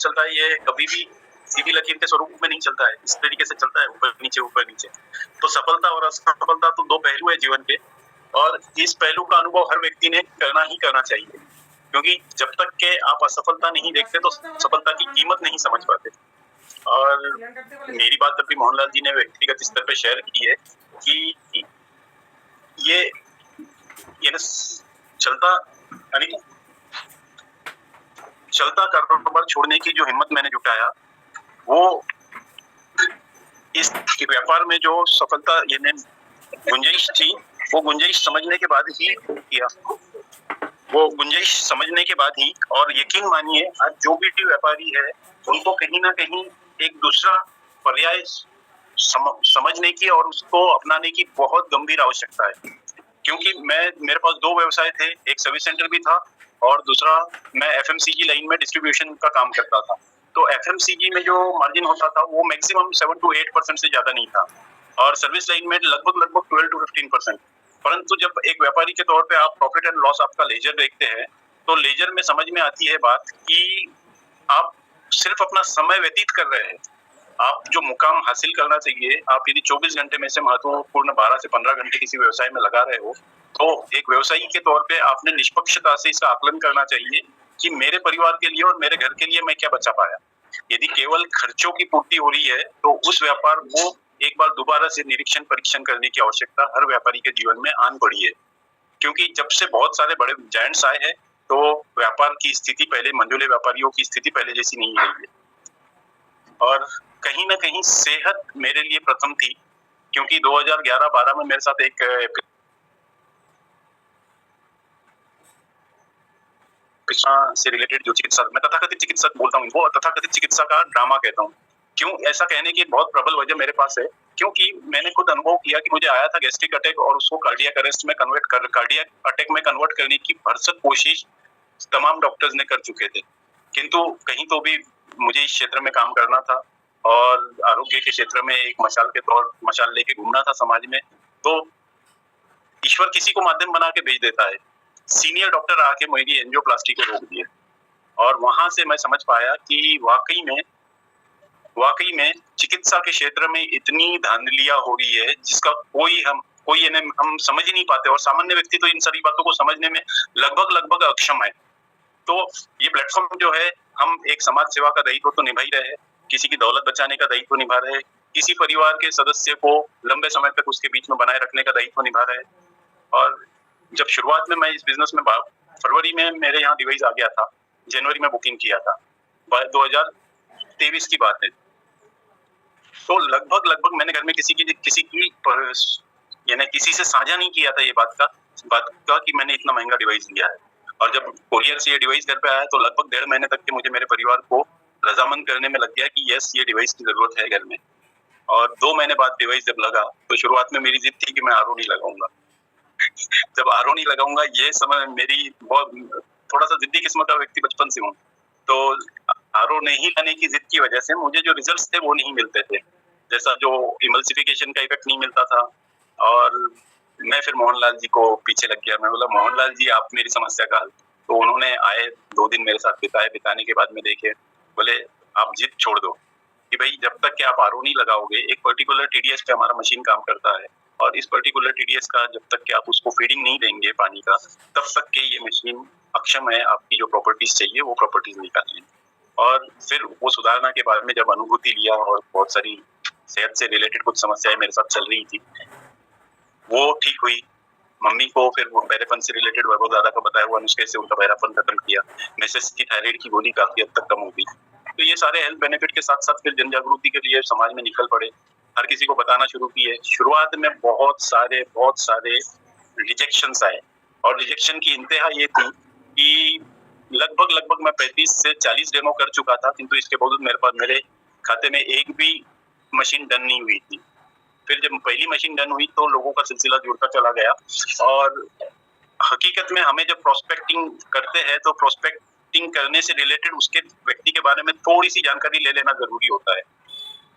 चलता है ये कभी भी सीधी लकीर के स्वरूप में नहीं चलता है, इस तरीके से चलता है ऊपर नीचे। तो सफलता और असफलता तो दो पहलू है जीवन के, और इस पहलू का अनुभव हर व्यक्ति ने करना ही करना चाहिए, क्योंकि जब तक के आप असफलता नहीं देखते तो सफलता की कीमत नहीं समझ पाते। और मेरी बात अभी मोहनलाल जी ने व्यक्तिगत स्तर पे शेयर की है कि ये ना चलता कारोबार छोड़ने की जो हिम्मत मैंने जुटाया, वो इस व्यापार में जो सफलता यानी गुंजाइश थी, वो गुंजाइश समझने के बाद ही किया। वो गुंजाइश समझने के बाद ही, और यकीन मानिए आज जो भी व्यापारी है उनको कहीं ना कहीं एक दूसरा पर्याय समझने की और उसको अपनाने की बहुत गंभीर आवश्यकता है। क्योंकि मेरे पास दो व्यवसाय थे, एक सर्विस सेंटर भी था और दूसरा मैं एफएमसीजी लाइन में डिस्ट्रीब्यूशन का काम करता था। तो एफएमसीजी में जो मार्जिन होता था वो मैक्सिमम 7 to 8% से ज्यादा नहीं था, और सर्विस लाइन में लगभग 12 to 15%। परंतु जब एक व्यापारी के तौर पे आप प्रॉफिट एंड लॉस आपका लेजर देखते हैं, तो लेजर में समझ में आती है बात कि आप सिर्फ अपना समय व्यतीत कर रहे हैं। आप जो मुकाम हासिल करना चाहिए, आप यदि 24 घंटे में से महत्वपूर्ण 12 से 15 घंटे किसी व्यवसाय में लगा रहे हो, तो एक व्यवसायी के तौर पे आपने निष्पक्षता से इसका आकलन करना चाहिए कि मेरे परिवार के लिए और मेरे घर के लिए मैं क्या बचा पाया। यदि केवल खर्चों की पूर्ति हो रही है तो उस व्यापार को एक बार दोबारा से निरीक्षण परीक्षण करने की आवश्यकता हर व्यापारी के जीवन में आन पड़ी है। क्योंकि जब से बहुत सारे बड़े जायंट्स आए हैं, तो व्यापार की स्थिति पहले, मंझोले व्यापारियों की स्थिति पहले जैसी नहीं रही है। और कहीं ना कहीं सेहत मेरे लिए प्रथम थी, क्योंकि 2011-12 में मेरे साथ एक से रिलेटेड जो चिकित्सा, मैं तथाकथित चिकित्सक बोलता हूँ, वो तथाकथित चिकित्सा का ड्रामा कहता हूँ। क्यों ऐसा कहने की बहुत प्रबल वजह मेरे पास है, क्योंकि मैंने खुद अनुभव किया कि मुझे आया था गैस्ट्रिक अटैक और उसको कार्डियक अरेस्ट में कार्डियक अटैक में कन्वर्ट करने की भरसक कोशिश तमाम डॉक्टर्स ने कर चुके थे, किंतु कहीं तो भी मुझे इस क्षेत्र में काम करना था और आरोग्य के क्षेत्र में एक मशाल लेके घूमना था समाज में। तो ईश्वर किसी को माध्यम बना के भेज देता है। सीनियर डॉक्टर आके मेरी एंजियोप्लास्टी को रोक दिया, और वहां से मैं समझ पाया कि वाकई में चिकित्सा के क्षेत्र में इतनी धांधलियां हो रही है जिसका हम समझ ही नहीं पाते, और सामान्य व्यक्ति तो इन सारी बातों को समझने में लगभग अक्षम है। तो ये प्लेटफॉर्म जो है, हम एक समाज सेवा का दायित्व तो निभा ही रहे हैं, किसी की दौलत बचाने का दायित्व निभा रहे हैं, किसी परिवार के सदस्य को लंबे समय तक उसके बीच में बनाए रखने का दायित्व निभा रहे हैं। और जब शुरुआत में मैं इस बिजनेस में फरवरी में मेरे यहाँ डिवाइस आ गया था, जनवरी में बुकिंग किया था, 2023 की बात है। तो लगभग मैंने घर में किसी से साझा नहीं किया था ये बात का कि मैंने इतना महंगा डिवाइस लिया है। और जब कोरियर से ये डिवाइस घर पे आया तो लगभग 1.5 महीने तक के मुझे मेरे परिवार को रजामंद करने में लग गया कि यस, ये डिवाइस की जरूरत है घर में। और 2 महीने बाद डिवाइस जब लगा तो शुरुआत में मेरी जिद थी कि मैं आरओ नहीं लगाऊंगा। जब आरओ नहीं लगाऊंगा, ये समय मेरी बहुत थोड़ा सा जिद्दी किस्म का व्यक्ति बचपन से हूँ, तो आरओ नहीं लाने की जिद की वजह से मुझे जो रिजल्ट्स थे वो नहीं मिलते थे, जैसा जो इमल्सिफिकेशन का इफेक्ट नहीं मिलता था। और मैं फिर मोहनलाल जी को पीछे लग गया। मैं बोला, मोहनलाल जी आप मेरी समस्या का हल। तो उन्होंने आए 2 दिन मेरे साथ बिताने के बाद में देखे, बोले आप जिद छोड़ दो कि भाई जब तक कि आप आरओ नहीं लगाओगे, एक पर्टिकुलर टीडीएस पे हमारा मशीन काम करता है, और इस पर्टिकुलर टीडीएस का जब तक कि आप उसको फीडिंग नहीं देंगे पानी का, तब तक के ये मशीन अक्षम है आपकी जो प्रॉपर्टीज चाहिए वो प्रॉपर्टीज निकालने। और फिर वो सुधारना के बाद में जब अनुभूति लिया और बहुत सारी सेहत से रिलेटेड कुछ समस्याएं मेरे साथ चल रही थी, वो ठीक हुई। मम्मी को फिर वो बहरेपन से रिलेटेड वैभव दादा का बताया हुआ नुस्खे से उनका बहरापन खत्म किया। मिसेस की थायराइड की गोली काफी हद तक कम हो गई। तो ये सारे हेल्थ बेनिफिट के साथ साथ फिर जन जागृति के लिए समाज में निकल पड़े, हर किसी को बताना शुरू किए। शुरुआत में बहुत सारे रिजेक्शंस आए, और रिजेक्शन की इंतहा ये थी कि लगभग मैं 35 से 40 डेमो कर चुका था, किंतु इसके बावजूद मेरे खाते में एक भी मशीन डन नहीं हुई थी। फिर जब पहली मशीन डन हुई तो लोगों का सिलसिला जुड़ता चला गया, और हकीकत में हमें जब प्रोस्पेक्टिंग करते हैं तो प्रोस्पेक्टिंग करने से रिलेटेड उसके व्यक्ति के बारे में थोड़ी सी जानकारी ले लेना जरूरी होता है।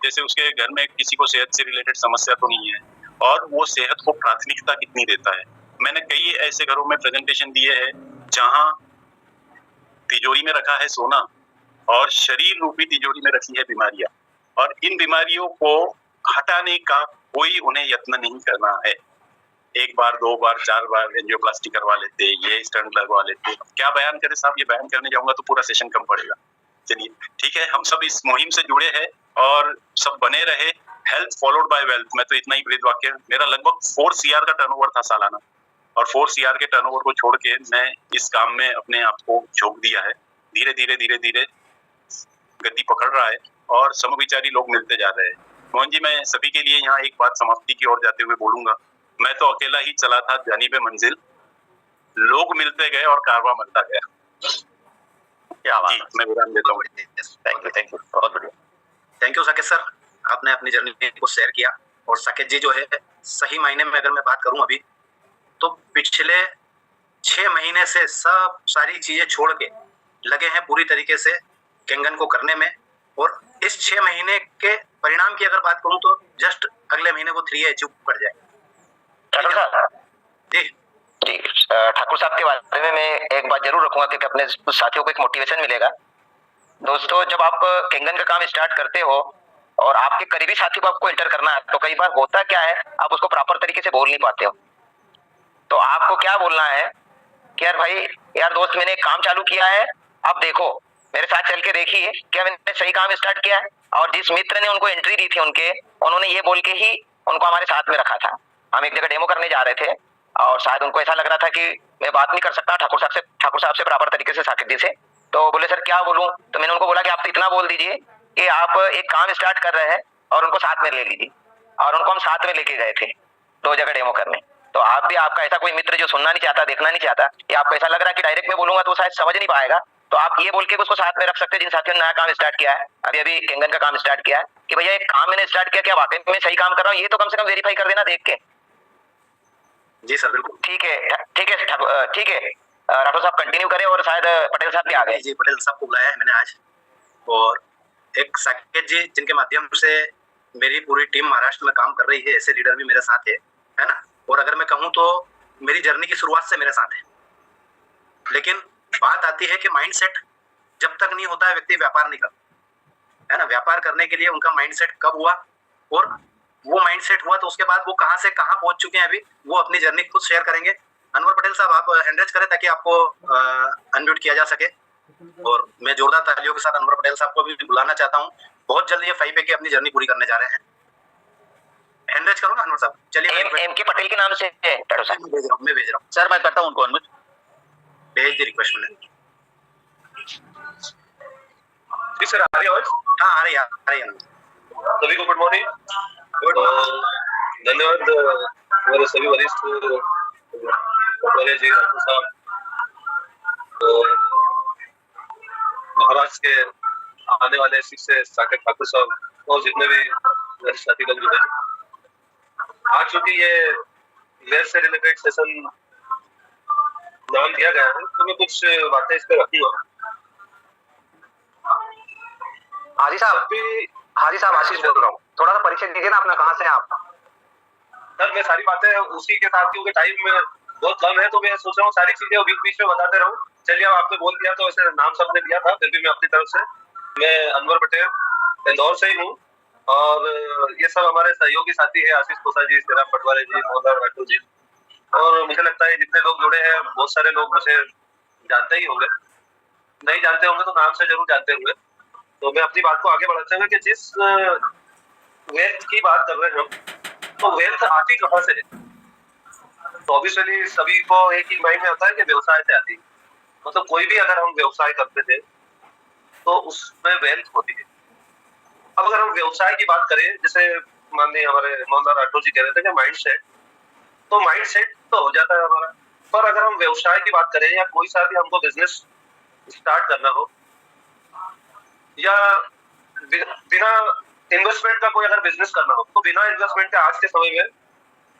जैसे उसके घर में किसी को सेहत से रिलेटेड समस्या तो नहीं है, और वो सेहत को प्राथमिकता कितनी देता है। मैंने कई ऐसे घरों में प्रेजेंटेशन दिए हैं जहां तिजोरी में रखा है सोना, और शरीर रूपी तिजोरी में रखी है बीमारियां, और इन बीमारियों को हटाने का कोई उन्हें यत्न नहीं करना है। एक बार, दो बार, 4 बार एंजियोप्लास्टी करवा लेते, ये स्टंट लगवा लेते। क्या बयान करे साहब, ये बयान करने जाऊंगा तो पूरा सेशन कम पड़ेगा। चलिए ठीक है, हम सब इस मुहिम से जुड़े हैं और सब बने रहे। हेल्थ फॉलोड बाय वेल्थ, मैं तो इतना ही ब्रीद वाक्य, मेरा लगभग 4 CR का टर्नओवर था सालाना, और 4 CR के टर्नओवर को छोड़ के मैं इस काम में अपने आप को झोंक दिया है। धीरे धीरे गति पकड़ रहा है और समविचारी लोग मिलते जा रहे हैं। मोहन जी, मैं सभी के लिए यहाँ एक बात समाप्ति की ओर जाते हुए बोलूंगा, मैं तो अकेला ही चला था जानिबे मंजिल, लोग मिलते गए और कारवां बनता गया। क्या बात है, मैं विराम देता हूँ। थैंक यू, बहुत बढ़िया। थैंक यू साकेत सर, आपने अपनी जर्नी को शेयर किया। और साकेत जी जो है, सही मायने में अगर मैं बात करूं अभी, तो पिछले 6 महीने से सब सारी चीजें छोड़ के लगे हैं पूरी तरीके से केंगन को करने में। और इस 6 महीने के परिणाम की अगर बात करूं तो जस्ट अगले महीने वो 3A अचीव कर जाए। जी ठाकुर साहब के बारे में मैं एक बात जरूर रखूंगा कि अपने साथियों को एक मोटिवेशन मिलेगा। दोस्तों, जब आप केंगन का काम स्टार्ट करते हो और आपके करीबी साथी को आपको एंटर करना है, तो कई बार होता क्या है, आप उसको प्रॉपर तरीके से बोल नहीं पाते हो। तो आपको क्या बोलना है कि यार भाई, यार दोस्त, मैंने एक काम चालू किया है, आप देखो, मेरे साथ चल के देखिए क्या मैंने सही काम स्टार्ट किया है। और जिस मित्र ने उनको एंट्री दी थी उन्होंने ये बोल के ही उनको हमारे साथ में रखा था। हम एक जगह डेमो करने जा रहे थे और शायद उनको ऐसा लग रहा था कि मैं बात नहीं कर सकता ठाकुर साहब से प्रॉपर तरीके से, साकिब जी से। तो बोले सर क्या बोलूं, तो मैंने उनको बोला कि आप तो इतना बोल दीजिए कि आप एक काम स्टार्ट कर रहे हैं और उनको साथ में ले लीजिए। और उनको हम साथ में लेके गए थे 2 जगह डेमो करने। तो आप भी, आपका ऐसा कोई मित्र जो सुनना नहीं चाहता, देखना नहीं चाहता, या आपको ऐसा लग रहा है कि डायरेक्ट में बोलूंगा तो शायद समझ नहीं पाएगा, तो आप ये बोल के उसको साथ में रख सकते हैं जिन साथियों ने नया काम स्टार्ट किया है, अभी केंगन का काम स्टार्ट किया है, कि भैया एक काम मैंने स्टार्ट किया, क्या वाकई में सही काम कर रहा हूँ, ये तो कम से कम वेरीफाई कर देना देख के। जी सर, बिल्कुल ठीक है। राठौर साहब कंटिन्यू करें, और शायद पटेल साहब भी आ गए। जी, पटेल साहब को बुलाया है मैंने आज, और एक साकेत जी जिनके माध्यम से मेरी पूरी टीम महाराष्ट्र में काम कर रही है, ऐसे लीडर भी मेरे साथ है ना। और अगर मैं कहूँ तो मेरी जर्नी की शुरुआत से मेरे साथ है। लेकिन बात आती है कि माइंडसेट जब तक नहीं होता है व्यक्ति व्यापार नहीं करता है ना। व्यापार करने के लिए उनका माइंडसेट कब हुआ, और वो माइंडसेट हुआ तो उसके बाद वो कहां से कहां पहुंच चुके हैं अभी, वो अपनी जर्नी खुद शेयर करेंगे। अनवर पटेल साहब, आप हैंड रेज करें ताकि आपको अनम्यूट किया जा सके। और मैं जोरदार तालियों के साथ अनवर पटेल साहब को भी बुलाना चाहता हूँ। बहुत जल्दी ये 5A की अपनी जर्नी पूरी करने जा रहे हैं। हैंड रेज करो ना अनवर साहब। चलिए, एम के पटेल के नाम से मैं भेज रहा हूँ सर, मैं करता हूँ उनको अनम्यूट, भेज दी रिक्वेस्ट मैंने। जी सर, आ रही है आवाज? हाँ, आ रही है। सभी को गुड मॉर्निंग। धन्यवाद हमारे सभी वरिष्ठ जी, ठाकुर साहब, महाराष्ट्र के आने वाले शिष्य साकेत ठाकुर साहब और जितने भी वरिष्ठ साथी लोग जुड़े हैं। आज चूंकि ये वेल्थ से रिलेटेड सेशन नाम दिया गया है, तो मैं कुछ बातें इस पर रखूंगा। हाजी साहब आशीष बोल रहा हूँ, थोड़ा सा परिचय दीजिए ना अपना, कहाँ से हैं आप? सर, मैं सारी बातें उसी के साथ, क्योंकि टाइम में बहुत कम है, तो मैं सोच रहा हूँ सारी चीजें बीच में बताते रहूं। चलिए, अब आपने बोल दिया तो वैसे नाम सबने दिया था, फिर भी मैं अपनी तरफ से, मैं अनवर पटेल इंदौर से ही हूँ, और ये सब हमारे सहयोगी साथी है, आशीष कोसा जी, श्रीराम पटवारी जी, मोहनलाल राठौर जी, और मुझे लगता है जितने लोग जुड़े हैं बहुत सारे लोग मुझे जानते ही होंगे, नहीं जानते होंगे तो नाम से जरूर जानते होंगे। तो मैं अपनी बात को आगे बढ़ाते हुए कि जिस वेल्थ की बात कर रहे हैं हम, तो वेल्थ आती कहाँ से है? तो ऑब्वियसली सभी को एक ही माइंड में आता है कि व्यवसाय से आती है। मतलब कोई भी अगर हम व्यवसाय करते थे तो उसमें वेल्थ होती है। अब अगर हम व्यवसाय की बात करें, जैसे माननीय हमारे मोहनलाल राठौर जी कह रहे थे कि माइंड सेट, तो माइंड सेट तो हो जाता है हमारा। पर अगर हम व्यवसाय की बात करें या कोई सा भी हमको बिजनेस स्टार्ट करना हो, या बिना इन्वेस्टमेंट का कोई अगर बिजनेस करना हो, तो बिना इन्वेस्टमेंट के आज के समय में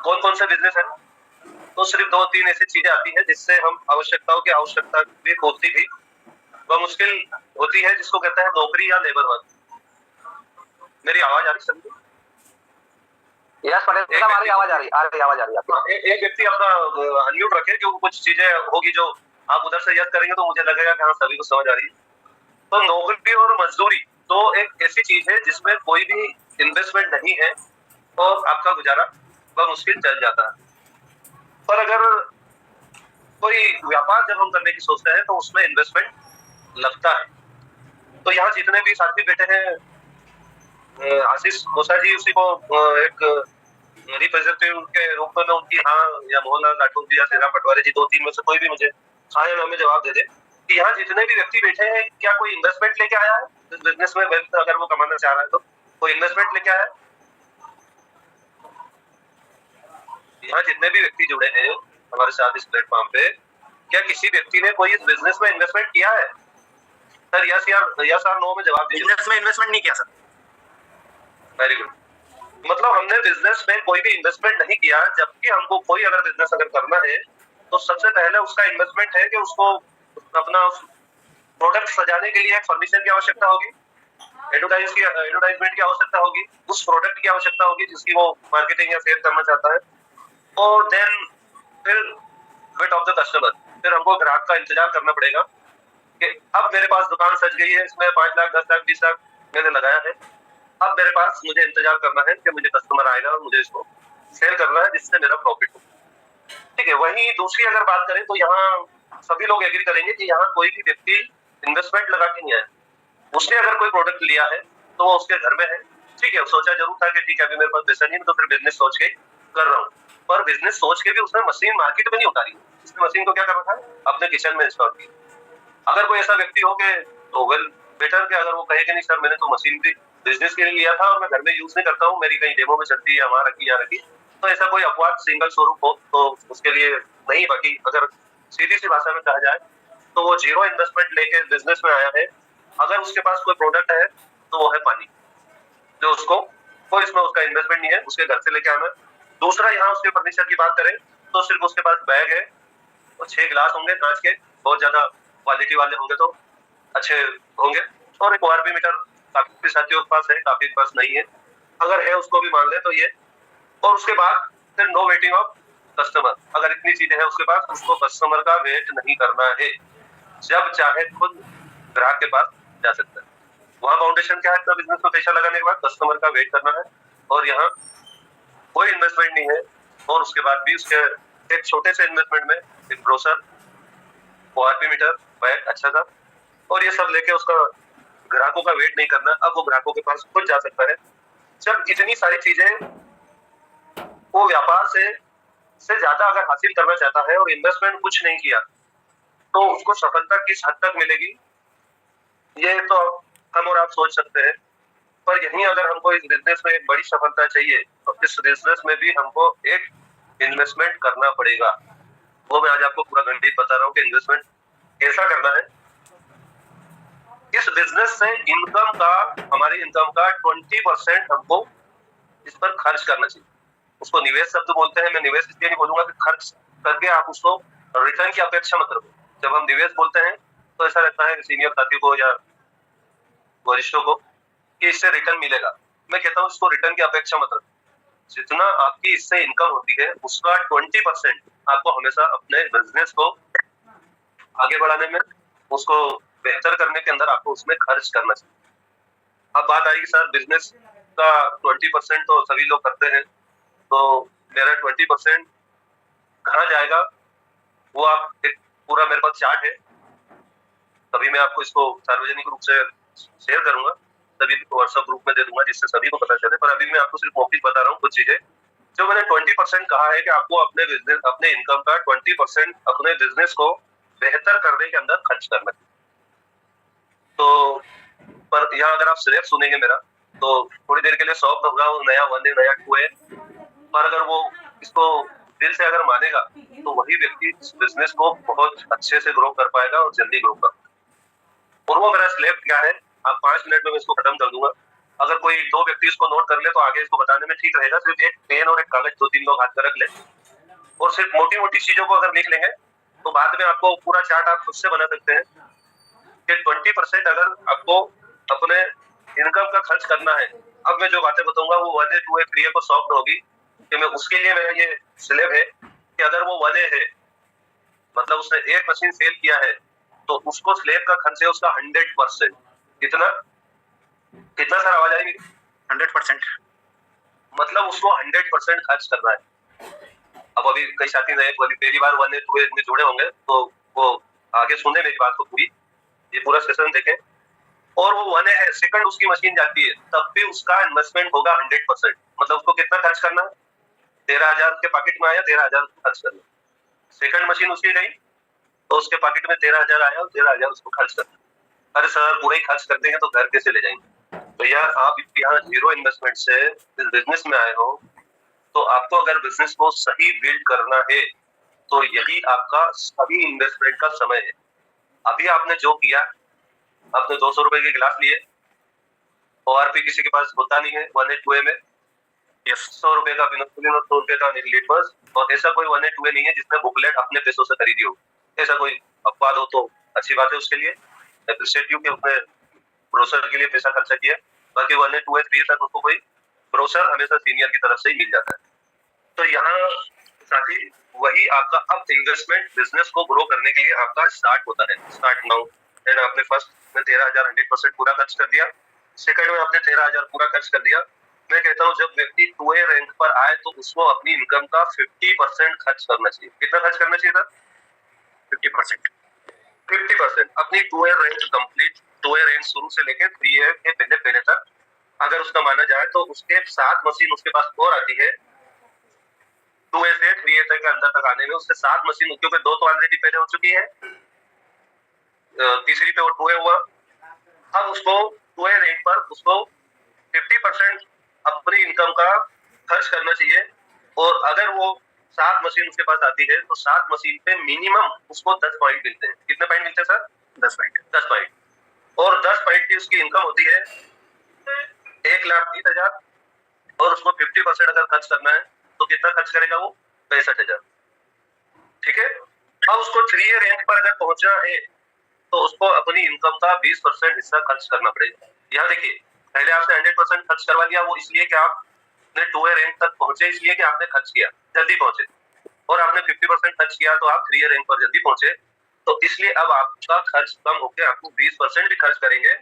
कौन कौन से बिजनेस है? तो सिर्फ 2-3 ऐसी चीजें आती है जिससे हम आवश्यकता भी होती भी, वह मुश्किल होती है, जिसको कहते हैं नौकरी या लेबर वर्क। मेरी आवाज आ रही समझो? यस पटेल साहब, आ रही आवाज आ रही। एक व्यक्ति अपना अनम्यूट रखे, जो कुछ चीजें होगी जो आप उधर से यस करेंगे तो मुझे लगेगा कि हाँ सभी को समझ आ रही है। तो नौकरी और मजदूरी तो एक ऐसी चीज है जिसमें कोई भी इन्वेस्टमेंट नहीं है और आपका गुजारा बहुत मुश्किल चल जाता है। पर अगर कोई व्यापार जब हम करने की सोचते हैं तो उसमें इन्वेस्टमेंट लगता है। तो यहाँ जितने भी साथी बैठे हैं, आशीष घोषा जी उसी को एक रिप्रेजेंटेटिव के रूप में उनकी हाँ, या मोहनलाल राठौर जी या श्रीराम पटवारी जी, 2-3 में से कोई भी मुझे हाँ या ना में जवाब दे दे कि यहाँ जितने भी व्यक्ति बैठे हैं क्या कोई इन्वेस्टमेंट लेके आया है इस बिजनेस में? वेल्थ अगर वो कमाना चाह रहा है तो कोई इन्वेस्टमेंट लेके आया है? यहाँ जितने भी व्यक्ति जुड़े हैं हमारे साथ इस प्लेटफॉर्म पे, क्या किसी व्यक्ति ने कोई इस बिजनेस में इन्वेस्टमेंट किया है? सर यस या नो में जवाब दीजिए। बिजनेस में इन्वेस्टमेंट नहीं किया सर। Very good. मतलब हमने बिजनेस में कोई भी इन्वेस्टमेंट नहीं किया, जबकि हमको कोई अगर बिजनेस अगर करना है तो सबसे पहले उसका इन्वेस्टमेंट है कि उसको अपना प्रोडक्ट सजाने के लिए एक फर्नीचर की आवश्यकता होगी, एडवर्टाइजमेंट की आवश्यकता होगी, उस प्रोडक्ट की आवश्यकता होगी जिसकी वो मार्केटिंग या सेल करना चाहता है, और देन फिर वेट ऑफ द कस्टमर, फिर हमको ग्राहक का इंतजार करना पड़ेगा कि अब मेरे पास दुकान सज गई है, इसमें 5 लाख 10 लाख 20 लाख मैंने लगाया है, अब मेरे पास मुझे इंतजार करना है कि मुझे कस्टमर आएगा और मुझे इसको सेल करना है जिससे मेरा प्रॉफिट हो। ठीक है। वहीं दूसरी अगर बात करें तो यहाँ सभी लोग एग्री करेंगे कि यहाँ कोई भी व्यक्ति इन्वेस्टमेंट लगा के नहीं आया। उसने अगर कोई प्रोडक्ट लिया है तो वो उसके घर में है, ठीक है, सोचा जरूर था कि ठीक है अभी मेरे पास पैसा नहीं है तो फिर बिजनेस सोच के कर रहा हूँ, पर बिजनेस सोच के भी उसने मशीन मार्केट में नहीं उतारी, उसने मशीन को क्या कर रखा है अपने किचन में इंस्टॉल की। अगर कोई ऐसा व्यक्ति हो के तो वेल बेटर के अगर वो कहे कि नहीं सर मैंने तो मशीन भी बिजनेस के लिए लिया था और मैं घर में यूज नहीं करता हूँ, मेरी कहीं डेमो में चलती है, वहां रखी यहाँ रखी, तो ऐसा कोई अपवाद सिंगल शोरूम हो तो उसके लिए नहीं। बाकी अगर सीधी सी भाषा में कहा जाए तो वो जीरो इन्वेस्टमेंट लेके बिजनेस में आया है। अगर उसके पास कोई प्रोडक्ट है तो वो है पानी, जो उसको कोई इसमें उसका इन्वेस्टमेंट नहीं है, उसके घर से लेके आना। दूसरा यहाँ उसके फर्नीचर की बात करें तो सिर्फ उसके पास बैग है और 6 गिलास होंगे कांच के, बहुत ज्यादा क्वालिटी वाले होंगे तो अच्छे होंगे, और एक ORP मीटर काफी साथियों के पास है, काफी के पास नहीं है, अगर है उसको भी मान ले तो ये। और उसके बाद फिर नो वेटिंग ऑफ कस्टमर, अगर इतनी चीजें हैं उसके पास, उसको कस्टमर का वेट नहीं करना है, जब चाहे खुद ग्राहक के पास जा सकता है। वहाँ फाउंडेशन क्या है इतना बिजनेस में पैसा लगाने के बाद? कस्टमर का वेट करना है, और यहाँ कोई इन्वेस्टमेंट नहीं है, और उसके बाद भी उसके एक छोटे से इन्वेस्टमेंट में एक ब्रोशर, ORP मीटर, बैग अच्छा था, और ये सब लेके उसका ग्राहकों का वेट नहीं करना, अब वो ग्राहकों के पास खुद जा सकता है। जब इतनी सारी चीजें वो व्यापार से ज्यादा अगर हासिल करना चाहता है और इन्वेस्टमेंट कुछ नहीं किया तो उसको सफलता किस हद तक मिलेगी ये तो हम और आप सोच सकते हैं। पर यहीं अगर हमको इस बिजनेस में एक बड़ी सफलता चाहिए तो इस बिजनेस में भी हमको एक इन्वेस्टमेंट करना पड़ेगा। वो मैं आज आपको पूरा गणित बता रहा हूँ कि इन्वेस्टमेंट कैसा करना है। इस बिजनेस से इनकम का, हमारी इनकम का 20% हमको इस पर खर्च करना चाहिए। उसको निवेश शब्द बोलते हैं, मैं निवेश इसलिए नहीं बोलूंगा कि खर्च करके आप उसको रिटर्न की अपेक्षा मत रखो। जब हम निवेश बोलते हैं तो ऐसा लगता है सीनियर साथी को या वरिष्ठों को कि इससे रिटर्न मिलेगा। मैं कहता हूँ इसको रिटर्न की अपेक्षा मत रखो। जितना आपकी इससे इनकम होती है उसका 20% आपको हमेशा अपने बिजनेस को आगे बढ़ाने में, उसको बेहतर करने के अंदर आपको उसमें खर्च करना चाहिए। अब बात आएगी सर बिजनेस का 20% तो सभी लोग करते हैं, तो मेरा 20% कहाँ जाएगा वो आप एक पूरा मेरे पास चार्ट है, तभी मैं आपको इसको सार्वजनिक रूप से शेयर करूंगा, तभी व्हाट्सएप ग्रुप में दे दूंगा जिससे सभी को पता चले। पर अभी मैं आपको सिर्फ मौखिक बता रहा हूँ कुछ चीजें जो मैंने 20% कहा है कि आपको अपने बिजनेस, अपने इनकम का 20% अपने बिजनेस को बेहतर करने के अंदर खर्च करना है। तो पर यहाँ अगर आप सिर्फ सुनेंगे मेरा तो थोड़ी देर के लिए शौक होगा, वो नया 1 है नया 2 है, पर अगर वो इसको दिल से अगर मानेगा तो वही व्यक्ति इस बिजनेस को बहुत अच्छे से ग्रो कर पाएगा और जल्दी ग्रो कर पाएगा। और वो मेरा स्लेब क्या है आप 5 मिनट में मैं इसको खत्म कर दूंगा। अगर कोई 2 व्यक्ति इसको नोट कर ले तो आगे इसको बताने में ठीक रहेगा। सिर्फ एक पेन और एक कागज 2-3 लोग हाथ में रख ले और सिर्फ मोटी मोटी चीजों को अगर लिख लेंगे तो बाद में आपको पूरा चार्ट आप खुद से बना सकते हैं कि 20% अगर आपको अपने इनकम का खर्च करना है। अब मैं जो बातें बताऊंगा वो 1 है 2 है 3 को सॉफ्ट होगी कि मैं उसके लिए मेरा ये स्लेब है कि अगर वो 1 है मतलब उसने एक मशीन सेल किया है तो उसको स्लेब का खर्च है उसका 100%। कितना कितना सर आवाज आएगी? 100%। मतलब उसको 100% खर्च करना है। अब अभी कई साथी रहे तो अभी पहली बार 1 2 में जुड़े होंगे तो वो आगे सुने मेरी बात को पूरी, ये पूरा सेशन देखें। और वो 1 है, सेकंड उसकी मशीन जाती है, तब भी उसका इन्वेस्टमेंट होगा 100%। मतलब उसको कितना खर्च करना है? 13,000 के पॉकेट में आया, 13,000 खर्च करना। सेकंड मशीन उसकी गई तो उसके पॉकेट में 13,000 आया और 13,000 उसको खर्च करना। अरे सर पूरा ही खर्च कर देंगे तो घर कैसे ले जाएंगे? तो यार आप यहाँ 0 इन्वेस्टमेंट से इस बिजनेस में आए हो, तो आपको अगर बिजनेस को सही बिल्ड करना है तो यही आपका सही इन्वेस्टमेंट का समय है। अभी आपने जो किया, आपने 200 रुपए के गिलास लिए, ओआरपी किसी के पास होता नहीं है 1A 2A में, 100 रुपए का पिनोक्सिलिन और 100 रुपए का लिटमस, और ऐसा कोई 1A 2A नहीं है जिसने बुकलेट अपने पैसों से खरीदी हो। ऐसा कोई अपवाद हो तो अच्छी बात है, उसके लिए अप्रिशिएट यू कि उसने ब्रोशर के लिए पैसा खर्चा किया। बाकी 1A 2A 3A तक उसको कोई ब्रोशर हमेशा सीनियर की तरफ से ही मिल जाता है। तो यहाँ साथ ही वही आपका अब इन्वेस्टमेंट बिजनेस को ग्रो करने के लिए आपका स्टार्ट होता है। स्टार्ट नाउ है ना। आपने फर्स्ट में 13,000 100% पूरा खर्च कर दिया, सेकंड में आपने 13,000 पूरा खर्च कर दिया। मैं कहता हूँ जब व्यक्ति 2A रैंक पर आए तो उसको अपनी इनकम का 50% खर्च करना चाहिए। कितना खर्च करना चाहिए था? 50%। 50% अपनी 2A rank complete, 2A rank शुरू से लेकर 3A के पहले तक अगर उसका माना जाए तो उसके 7 मशीन उसके पास और आती है। 2A से 3A तक के अंदर तक आने में उससे 7 मशीन, क्योंकि 2 तो ऑलरेडी पहले हो चुकी है, तीसरी पे वो 2A हुआ। अब उसको 2A रैंक पर उसको 50% अपनी इनकम का खर्च करना चाहिए। और अगर वो 7 मशीन उसके पास आती है तो 7 मशीन पे मिनिमम उसको 10 पॉइंट मिलते हैं। कितने पॉइंट मिलते हैं सर? 10 पॉइंट। 10 पॉइंट। और 10 पॉइंट की उसकी इनकम होती है 1,30,000, और उसको 50% अगर खर्च करना है तो कितना खर्च करेगा वो? 65,000। ठीक है। अब उसको 3A रैंक पर अगर पहुंचना है तो उसको अपनी इनकम का 20% हिस्सा खर्च करना पड़ेगा। यहाँ देखिए, पहले आपने 100% खर्च करवा लिया, वो इसलिए कि आपने 2A रैंक तक पहुंचे, इसलिए कि आपने खर्च किया, जल्दी पहुंचे। और आपने 50% खर्च किया तो आप 3A रैंक पर जल्दी पहुंचे, तो इसलिए अब आपका खर्च कम होकर आपको 20% भी खर्च करेंगे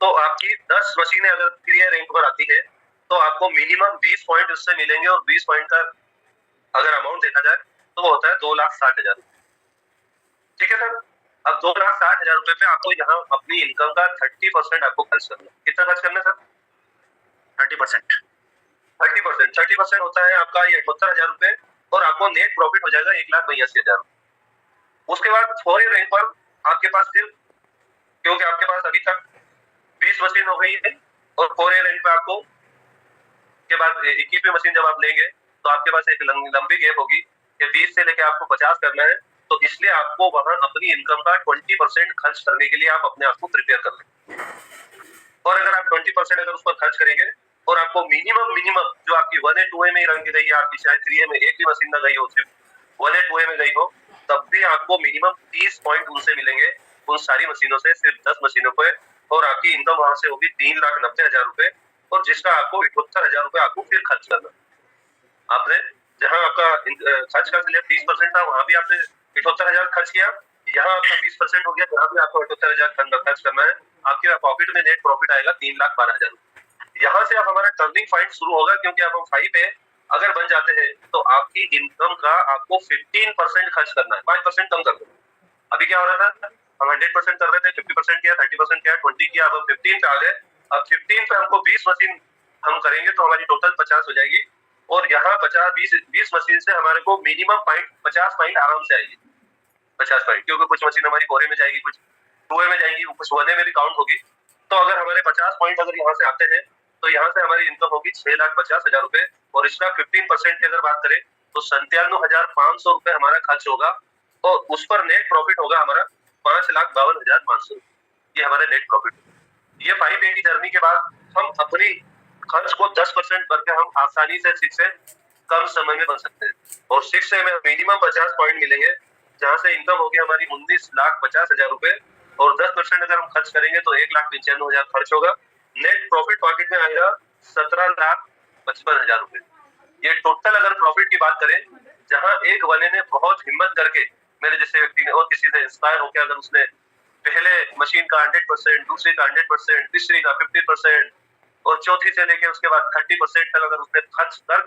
तो आपकी 10 मशीनें अगर 3A रैंक पर आती है तो आपको मिनिमम 20 पॉइंट उससे मिलेंगे। और 20 पॉइंट का अगर अमाउंट देखा जाए तो वो होता है 2,60,000। ठीक है सर। अब 2,60,000 रुपए पे आपको यहाँ अपनी इनकम का 30% आपको खर्च करना है। कितना खर्च करना है सर? 30%। 30% होता है आपका ये 78,000 रुपए, और आपको नेट प्रॉफिट हो जाएगा 1,82,000। उसके बाद 4A रैंक पर आपके पास फिर, क्योंकि आपके पास अभी तक 20 मशीन हो गई है, और 4A रैंक पे आपको के बाद 21वीं मशीन जब आप लेंगे तो आपके पास एक लंबी गैप होगी कि 20 से लेके आपको 50 करना है। तो इसलिए आपको वहां अपनी इनकम का 20% खर्च करने के लिए आप अपने आप को प्रिपेयर कर लें। और अगर आप 20% अगर उस पर खर्च करेंगे और आपको मिनिमम जो आपकी 1A 2A में रंग गई है, आपकी शायद 3A में एक भी मशीन ना गई हो, सिर्फ 1A 2A में गई हो, तब भी आपको मिनिमम 30 पॉइंट उनसे मिलेंगे, उन सारी मशीनों से, सिर्फ 10 मशीनों पे। और आपकी इनकम वहां से होगी 3,90,000 रुपए, और जिसका आपको 78,000 रुपए आपको फिर खर्च करना। आपने जहां आपका खर्च का 30% था वहां भी आपने 78,000 खर्च किया, यहाँ आपका 20% हो गया, जहां भी आपको 78,000 खर्च करना है। आपके पॉकेट में नेट प्रॉफिट आएगा 3,12,000। यहाँ से अब हमारा टर्निंग पॉइंट शुरू होगा, क्योंकि अब हम 5 पे अगर बन जाते हैं तो आपकी इनकम का आपको 15% खर्च करना है, 5% कम कर दो। अभी क्या हो रहा था, हम 100% कर रहे थे, 50% किया, 30% किया, 20 किया, अब हम 15 पे आ गए। अब 15 पे हमको 20 मशीन हम करेंगे तो हमारी टोटल 50 हो जाएगी। और यहाँ 20 मशीन से हमारे को मिनिमम पॉइंट 50 पॉइंट आराम से आएगी, 50 पॉइंट, क्योंकि कुछ मशीन हमारी 4A में जाएगी, कुछ 2A में जाएगी, कुछ 1A में भी काउंट होगी। तो अगर हमारे 50 पॉइंट अगर यहाँ से आते हैं तो यहाँ से हमारी इनकम होगी 6,50,000 रुपए, और इसका 15% की अगर बात करें तो 97,500 रुपए हमारा खर्च होगा, और उस पर नेट प्रॉफिट होगा हमारा 5,52,500। ये हमारा नेट प्रॉफिट। ये 5A की जर्नी के बाद हम अपनी खर्च को 10% करके हम आसानी से 6 से कम समय में बन सकते हैं, और 6 से हमें मिनिमम 50 पॉइंट मिलेंगे, जहां से इनकम होगी हमारी 19,50,000 रुपए, और 10% अगर हम खर्च करेंगे तो 1,95,000 खर्च होगा। नेट प्रॉफिट पॉकेट में आएगा 17,55,000 रुपए। ये टोटल अगर प्रॉफिट की बात करें, जहां एक 1A ने बहुत हिम्मत करके, मेरे जैसे व्यक्ति ने और किसी से इंस्पायर होकर अगर उसने पहले मशीन का 100%, दूसरी का 100%, तीसरी का 50% और चौथी से लेके उसके बाद 30% तक अगर उसने खर्च कर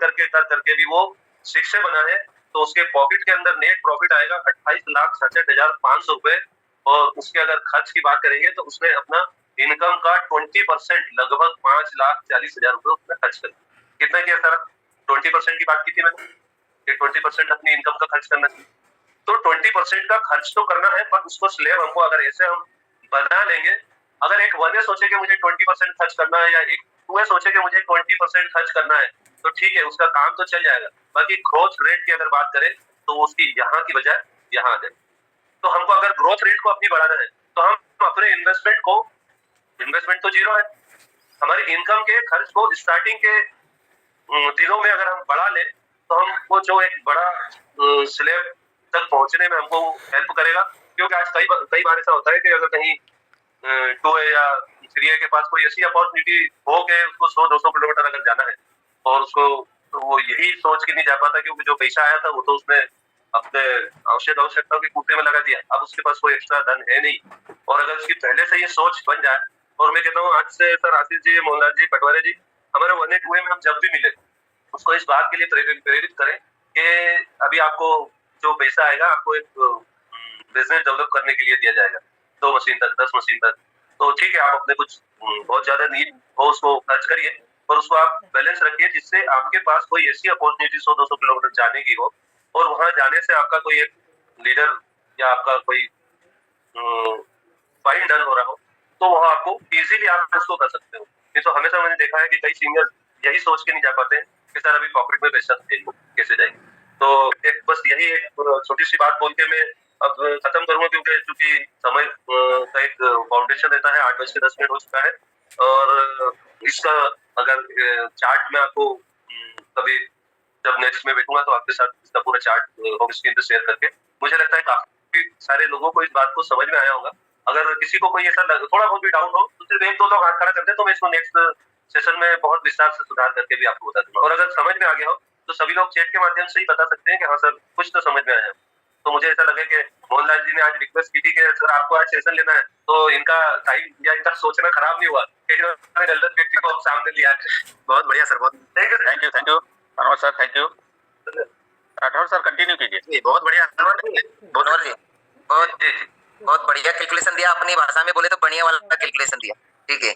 करके भी वो शिक्षक बना है तो उसके पॉकेट के अंदर नेट प्रॉफिट आएगा 28,67,500 रुपए। और उसके अगर खर्च की बात करेंगे तो उसने अपना इनकम का 20% लगभग 5,40,000 रुपए उसने खर्च कर कितना किया सर? 20% की बात की थी मैंने, 20% अपनी इनकम का खर्च करना चाहिए। तो 20% का खर्च तो करना है, पर उसको स्लेब हमको अगर ऐसे हम बना लेंगे, अगर एक 1 सोचे कि मुझे 20% खर्च करना है या एक 2 सोचे कि मुझे 20% खर्च करना है, तो ठीक है, उसका काम तो चल जाएगा। बाकी ग्रोथ रेट की अगर बात करें तो उसकी यहाँ की बजाय यहाँ आ जाए। तो हमको अगर ग्रोथ रेट को अपनी बढ़ाना है तो हम अपने इन्वेस्टमेंट तो जीरो है, हमारी इनकम के खर्च को स्टार्टिंग के दिनों में अगर हम बढ़ा ले तो हमको जो एक बड़ा स्लेब तक पहुंचने में हमको हेल्प करेगा। क्योंकि आज कई बार ऐसा होता है कि अगर कहीं 2A या 3A के पास कोई ऐसी अपॉर्चुनिटी हो के उसको 100-200 किलोमीटर अगर जाना है और उसको तो वो यही सोच के नहीं जा पाता क्योंकि जो पैसा आया था वो तो उसने अपने आवश्यकताओं के कुत्ते में लगा दिया, अब उसके पास कोई एक्स्ट्रा धन है नहीं। और अगर उसकी पहले से ये सोच बन जाए, और मैं कहता हूँ आज से सर आशीष जी, मोहनलाल जी, पटवारी जी, हमारे 1A 2A में हम जब भी मिले उसको इस बात के लिए प्रेरित करें कि अभी आपको जो पैसा आएगा आपको एक बिजनेस डेवलप करने के लिए दिया जाएगा 2 मशीन तक, 10 मशीन तक। तो ठीक है, आप अपने कुछ बहुत ज्यादा नीड हो उसको खर्च करिए और उसको आप बैलेंस रखिए जिससे आपके पास कोई ऐसी अपॉर्चुनिटी 100-200 किलोमीटर जाने की हो और वहां जाने से आपका कोई एक लीडर या आपका कोई फाइन डन हो रहा हो तो वहां आपको इजीली आप उसको कर सकते हो। नहीं तो हमेशा मैंने देखा है कि कई सीनियर यही सोच के नहीं जा पाते कि सर अभी पॉकेट में पैसा कैसे जाएंगे। तो एक बस यही एक छोटी सी बात बोल के मैं अब खत्म करूंगा क्योंकि समय का एक फाउंडेशन रहता है। 8:10 हो चुका है और इसका अगर चार्ट में आपको कभी जब नेक्स्ट में बैठूंगा तो आपके साथ इसका पूरा चार्ट होम स्क्रीन पे शेयर करके मुझे लगता है काफी सारे लोगों को इस बात को समझ में आया होगा। अगर किसी को कोई ऐसा थोड़ा बहुत भी डाउट हो तो सिर्फ 1-2 लोग हाथ खड़ा कर दे तो मैं इसको नेक्स्ट सेशन में बहुत विस्तार से सुधार करके भी आपको बता दूंगा। और अगर समझ में आ गया हो तो सभी लोग चैट के माध्यम से ही बता सकते हैं कि हाँ सर कुछ तो समझ में आया। तो मुझे ऐसा लगे कि मोहनलाल जी ने आज रिक्वेस्ट की थी कि सर आपको आज सेशन लेना है तो इनका टाइम या इनका सोचना खराब नहीं हुआ कि इन्होंने गलत व्यक्ति को सामने लिया। बहुत बढ़िया सर, बहुत thank you Anwar sir, thank you. Rathore sir continue कीजिए। बहुत बढ़िया अनवर जी, बहुत बढ़िया कैलकुलेशन दिया, अपनी भाषा में बोले तो बढ़िया वाला कैलकुलेशन दिया। ठीक है,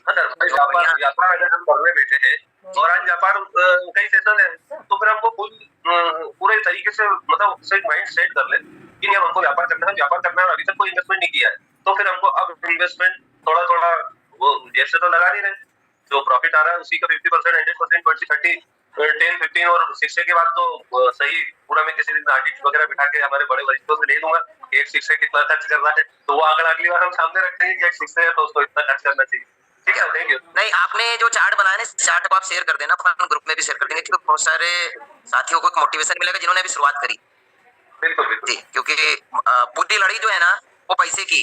जापान अगर हम करने बैठे हैं और आज जापान कई सेशन है तो फिर हमको पूरे तरीके से मतलब से माइंड सेट कर ले कि अब हमको व्यापार करना है और अभी तक कोई इन्वेस्टमेंट नहीं किया है तो फिर हमको अब इन्वेस्टमेंट थोड़ा वो जैसे तो लगा नहीं रहे, जो प्रॉफिट आ रहा है उसी का 50%, 100%, 20-30, 10-15 और 6 के बाद तो सही पूरा मैं किसी दिन आर्टिस्ट वगैरह बिठा के हमारे बड़े वरिष्ठों से ले लूंगा एक 6 कितना खर्च कर रहा है तो वो आंकड़ा अगली बार हम सामने रखते हैं कि एक 6 है तो उसको इतना खर्च करना चाहिए। ठीक है, थैंक यू। नहीं, आपने जो चार्ट बनाया ना, चार्ट को आप शेयर कर देना, अपन ग्रुप में भी शेयर कर देंगे क्योंकि बहुत सारे साथियों को एक मोटिवेशन मिलेगा जिन्होंने अभी शुरुआत करी। बिल्कुल जी, क्योंकि पूरी लड़ाई जो है ना वो पैसे की,